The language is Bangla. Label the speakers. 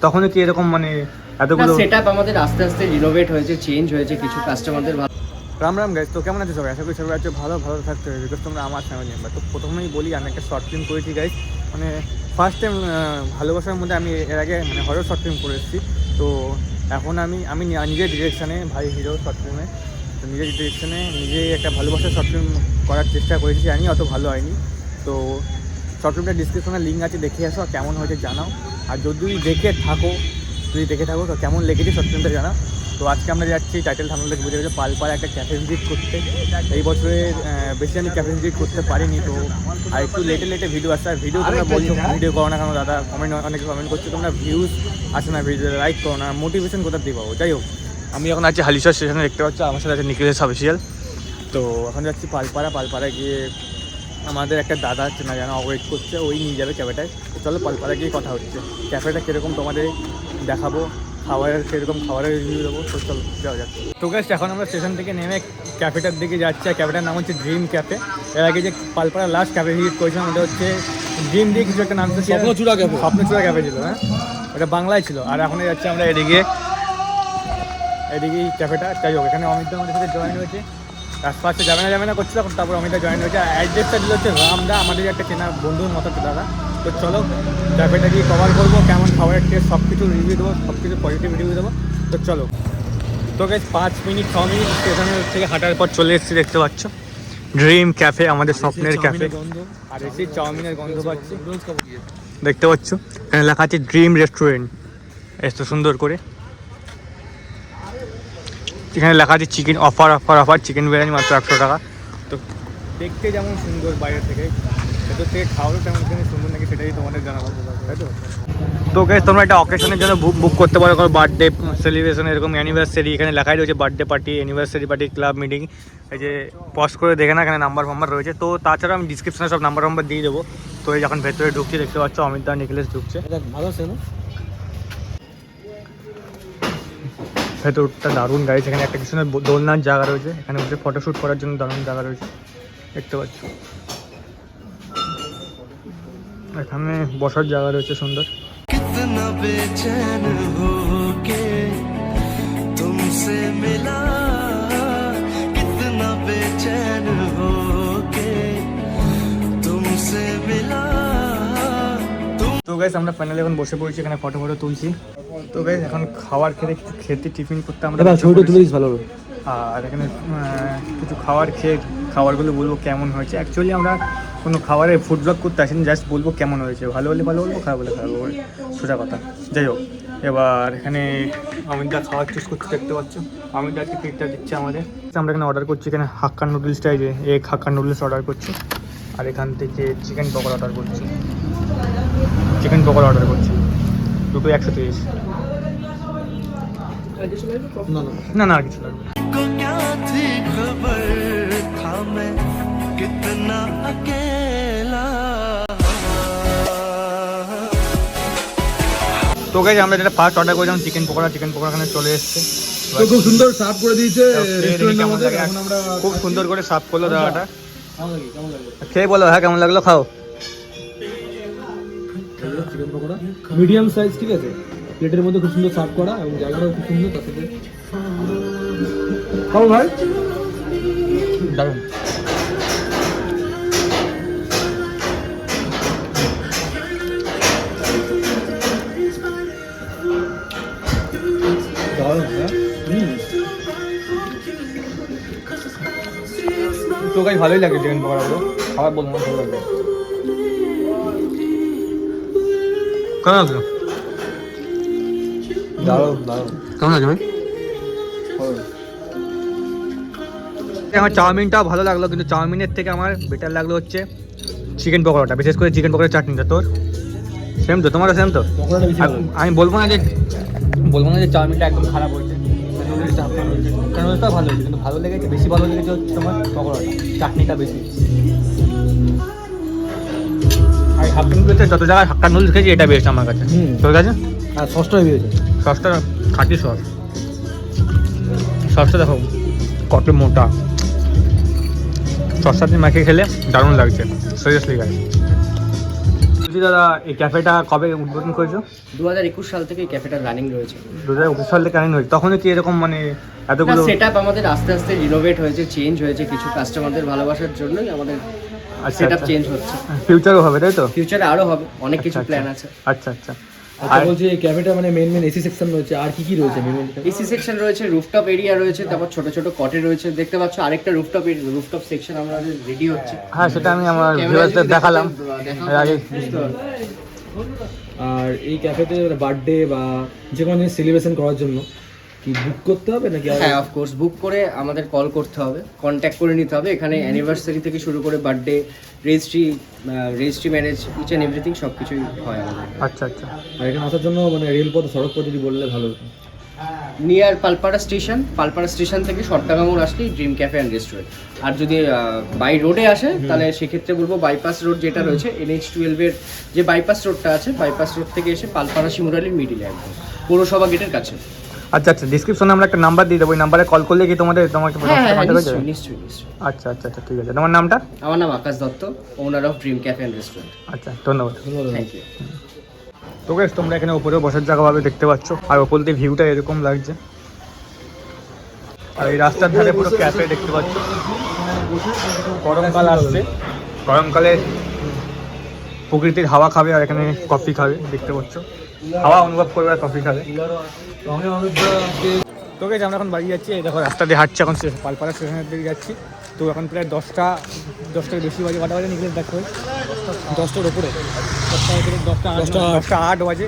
Speaker 1: তখন কি এরকম মানে এতগুলো
Speaker 2: সেটআপ আমাদের আস্তে আস্তে রিনোভেট হয়েছে, চেঞ্জ হয়েছে, কিছু কাস্টমারদের ভালো।
Speaker 1: রাম রাম গাইজ, তো কেমন আছে সবাই? আশা করি সবাই আছে ভালো থাকতে হবে, বিকজ তোমরা আমার ফ্যামিলি মেম্বার। তো প্রথমেই বলি, আমি একটা শর্ট ফিল্ম করেছি গাইজ, মানে ফার্স্ট টাইম ভালোবাসার মধ্যে। আমি এর আগে মানে হরর শর্ট ফিল্ম করে এসেছি। তো এখন আমি নিজের ডিরেকশানে, ভাই হিরো শর্ট ফিল্মে, তো নিজের ডিরেকশানে নিজেই একটা ভালোবাসার শর্ট ফিল্ম করার চেষ্টা করেছি। জানি অত ভালো হয়নি। তো শর্ট ফিল্মটার ডিসক্রিপশনে লিঙ্ক আছে, দেখে আসো, আর কেমন হয়েছে জানাও। আর যদি দেখে থাকো তো কেমন লেগেছে শর্ট ফিল্মটা জানাও। তো আজকে আমরা যাচ্ছি, টাইটেল থামলে বুঝে গেছে, পালপাড়া একটা ক্যাফে ভিজিট করতে। এই বছরে বেশি আমি ক্যাফে ভিজিট করতে পারিনি, তো আর একটু লেটে ভিডিও আসছে। আর ভিডিও তোমরা বলছো ভিডিও করো না কেন দাদা, অনেকে কমেন্ট করছো, তোমরা ভিউজ আসে না, ভিডিও লাইক করো না, মোটিভেশন কোথা দিয়ে পাবো? যাই হোক, আমি এখন আছি হালিশহর স্টেশনে, দেখতে পাচ্ছ আমার সাথে আছে নিখিলেশ অফিসিয়াল। তো এখন যাচ্ছি পালপাড়ায় গিয়ে আমাদের একটা দাদা আছে না জানো, ওয়েট করছে, ওই নিয়ে যাবে ক্যাফেটায়। তো চলো পালপাড়া গিয়ে কথা হচ্ছে, ক্যাফেটা কীরকম তোমাদের দেখাবো, খাবারের রিভিউ দেবো। তো চলো যাওয়া যাক। তো গাইস, এখন আমরা স্টেশন থেকে নেমে ক্যাফেটার দিকে যাচ্ছি। আর ক্যাফেটার নাম হচ্ছে ড্রিম ক্যাফে। এর আগে যে পালপাড়া লাস্ট ক্যাফে ভিজিট করেছিলাম ওটা হচ্ছে ড্রিম দিয়ে কিছু একটা নাম ছিল, স্বপ্নচূড়া ক্যাফে ছিল। হ্যাঁ, ওটা বাংলায় ছিল। আর এখন যাচ্ছি আমরা এদিকেই ক্যাফেটা। যাই হোক, এখানে অমিত আমাদের সাথে জয়েন হয়েছে। ফার্স্টে যাবে না করছিল, তারপর অমিতা জয়েন হয়েছে। অ্যাড্রেসটা দিল হচ্ছে রামদা, আমাদের একটা চেনা বন্ধুর মতো দাদা। তো চলো ক্যাফেটা গিয়ে কভার করবো, কেমন খাবারের টেস্ট সব কিছু রিভিউ দেবো, সব কিছু পজিটিভ রিভিউ দেবো। তো চলো। তো গাইস 5 মিনিট স্টেশনের থেকে হাঁটার পর চলে এসেছি, দেখতে পাচ্ছ ড্রিম ক্যাফে, আমাদের স্বপ্নের ক্যাফে। আর এসে চাউমিনের গন্ধ পাচ্ছি, দেখতে পাচ্ছ। এখানে লেখা আছে ড্রিম রেস্টুরেন্ট, এত সুন্দর করে। এখানে লেখা আছে চিকেন অফার, চিকেন বিরিয়ানি মাত্র 100 টাকা। তো দেখতে যেমন সুন্দর বাইরে থেকে, ভেতর থেকে খাওয়ারও তেমন সুন্দর নাকি সেটাই তোমাদের জানাবো, তাই তো? তো গাইস, তোমরা একটা অকেশনের জন্য বুক করতে পারো, কোনো বার্থডে সেলিব্রেশন, এরকম অ্যানিভার্সারি। এখানে লেখাই রয়েছে birthday party, anniversary party, club meeting. এই যে পজ করে দেখে না, এখানে নাম্বার রয়েছে। তো তাছাড়া আমি ডিসক্রিপশনে সব নাম্বার দিয়ে দেবো। তো এই যখন ভেতরে ঢুকছি, দেখতে পাচ্ছ অমিত দা, নিখিলেশ ঢুকছে। ভালো আছে না ভেতরটা? দারুণ গাইস। এখানে একটা কিছু দোলনার জায়গা রয়েছে, এখানে বসে ফটোশ্যুট করার জন্য দারুণ জায়গা রয়েছে, দেখতে পাচ্ছ। এখানে বসার জায়গা রয়েছে সুন্দর। কিতনা বেচैन होके तुमसे मिला, कितना बेचैन होके तुमसे मिला। তো গাইস, আমরা ফাইনালি এখন বসে পড়েছি, এখানে ফটো তুলছি। তো গাইস, এখন খাবার খেতে টিফিন করতে আমরা ছবিটা তুলে দিস ভালো হবে। আর এখানে কিছু খাবারগুলো বলবো কেমন হয়েছে। অ্যাকচুয়ালি আমরা কোনো খাবারে ফুড ব্লগ করতে আসিনি, জাস্ট বলবো কেমন হয়েছে। ভালো হলে ভালো বলবো, খারাপ হলে খারাপ বলবো, সোজা কথা। যাই হোক, এবার এখানে অমিতদা খাওয়ার চুজ করতে, দেখতে পাচ্ছ। অমিতদা আজকে পিকটা দিচ্ছে আমাদের। আমরা এখানে অর্ডার করছি, এখানে হাক্কা নুডলসটাই যে এগ হাক্কা নুডলস অর্ডার করছি। আর এখান থেকে চিকেন পকোড়া অর্ডার করছি, দুটো 130। না আর কিছু লাগবে। তো গাইস, আমরা যেটা ফার্স্ট অর্ডার করেছিলাম চিকেন পকোড়া এখানে চলে এসেছে।
Speaker 3: খুব সুন্দর সার্ভ করে দিয়েছে রেস্টুরেন্টের মধ্যে।
Speaker 1: খুব সুন্দর করে সার্ভ করলো দাদাটা। খেয়ে বলো হ্যাঁ কেমন লাগলো, খাও।
Speaker 3: চিকেন পকোড়া মিডিয়াম সাইজ, ঠিক আছে, প্লেটের মধ্যে খুব সুন্দর সার্ভ করা, এবং জায়গাটাও খুব সুন্দর। তার সাথে খাও ভাই,
Speaker 1: দারুণ। তো গাইস, ভালোই লাগে চিকেন পকোড়াগুলো, খাবার বলবো না, ভালো লাগবে। কেমন লাগলো?
Speaker 3: দারুণ
Speaker 1: কেমন লাগছে ভাই? আমার চাউমিনটাও ভালো লাগলো, কিন্তু চাউমিনের থেকে আমার বেটার লাগলো হচ্ছে চিকেন পকোড়াটা, বিশেষ করে চিকেন পকোড়ার চাটনিটা। তোর সেম তো? তোমারও সেম তো? আমি বলবো না যে চাউমিনটা একদম খারাপ হয়েছে, নুডলসটা ভালো হয়েছে, কিন্তু ভালো লেগেছে, বেশি ভালো লেগেছে হচ্ছে তোমার পকোড়াটা, চাটনিটা বেশি। আর হাক্কা নুডলসে যত জায়গায় হাক্কা নুডলস খেয়েছি, এটা বেস্ট আমার কাছে। তোর কাছে?
Speaker 3: আর সসটা বেরিয়েছে,
Speaker 1: সসটা খাঁটি সসটা দেখো কত মোটা, সসটা দিয়ে মাখিয়ে খেলে দারুণ লাগছে, সিরিয়াসলি গাইস। বলছি দাদা, এই ক্যাফেটা কবে উদ্বোধন করেছো?
Speaker 2: 2021 সাল থেকে এই ক্যাফেটা রানিং রয়েছে।
Speaker 1: 2021 সাল থেকে রানিং হয়েছে, তখনও কি এরকম মানে এতগুলো?
Speaker 2: সেট আপ আমাদের আস্তে আস্তে রিনোভেট হয়েছে, চেঞ্জ হয়েছে, কিছু কাস্টমারদের ভালোবাসার জন্যই আমাদের সেট আপ চেঞ্জ হচ্ছে।
Speaker 1: ফিউচারও হবে তাই তো?
Speaker 2: ফিউচারে আরো হবে, অনেক কিছু প্ল্যান আছে।
Speaker 1: আচ্ছা আচ্ছা।
Speaker 3: আচ্ছা বলছি এই ক্যাফেটা মানে মেন এসি সেকশন রয়েছে, আর কি কি রয়েছে মেন?
Speaker 2: এসি সেকশন রয়েছে, রুফটপ এরিয়া রয়েছে, তারপর ছোট ছোট কটে রয়েছে। দেখতে পাচ্ছ আরেকটা রুফটপ সেকশন আমাদের রেডি হচ্ছে।
Speaker 1: হ্যাঁ, সেটা আমি আমার ভিউয়ারদের দেখালাম এর আগে।
Speaker 3: আর এই ক্যাফেতে বার্থডে বা যে কোনো জিনিস সেলিব্রেশন করার জন্য কি বুক করতে হবে নাকি?
Speaker 2: হ্যাঁ, অফকোর্স বুক করে আমাদের কল করতে হবে, কন্ট্যাক্ট করে নিতে হবে। এখানে অ্যানিভার্সারি থেকে শুরু করে birthday, registry marriage, each and everything সব কিছুই হয় আমাদের।
Speaker 1: আচ্ছা আচ্ছা।
Speaker 3: আর এখানে আসার জন্য মানে রেলপথ সড়ক পথ যদি বললে ভালো হতো।
Speaker 2: নিয়ার পালপাড়া স্টেশন থেকে শর্টটাকা মোড় আসলেই ড্রিম ক্যাফে অ্যান্ড রেস্টুরেন্ট। আর যদি বাই রোডে আসে তাহলে সেক্ষেত্রে বলবো বাইপাস রোড যেটা রয়েছে NH12 এর যে বাইপাস রোডটা আছে, বাইপাস রোড থেকে এসে পালপাড়া শিমুরালির মিডিলে একদম পৌরসভা গেটের কাছে।
Speaker 1: আচ্ছা আচ্ছা, ডিসক্রিপশনে আমরা একটা নাম্বার দিয়ে দেবো, ওই নাম্বারে কল করলে কি তোমাকে কন্ট্যাক্ট হয়ে যাবে?
Speaker 2: নিশ্চয়ই।
Speaker 1: আচ্ছা আচ্ছা আচ্ছা, ঠিক আছে। তোমার নামটা?
Speaker 2: আমার নাম Akash Dutta, owner of dream cafe and restaurant.
Speaker 1: আচ্ছা, ধন্যবাদ।
Speaker 2: Thank you.
Speaker 1: তো গাইস, তোমরা এখানে উপরে বসার জায়গা ভাবে দেখতে পাচ্ছ, আর ওপর দিয়ে ভিউটা এরকম লাগছে। আর এই রাস্তার ধারে পুরো ক্যাফে দেখতে পাচ্ছ। গরমকাল আসছে, গরমকালে প্রকৃতির হাওয়া খাবে আর এখানে কফি খাবে, দেখতে পাচ্ছ। হাওয়া অনুভব করবে আর কফি খাবে। তো গাইস, আমরা এখন বাড়ি যাচ্ছি। এই দেখো রাস্তা দিয়ে হাঁটছি, এখন পালপাড়া স্টেশনের দিকে যাচ্ছি। তো এখন প্রায় 10টার বেশি বাজে। কটা বাজে নিকলে দেখো? 10টার উপরে, 10টা 8 বাজে।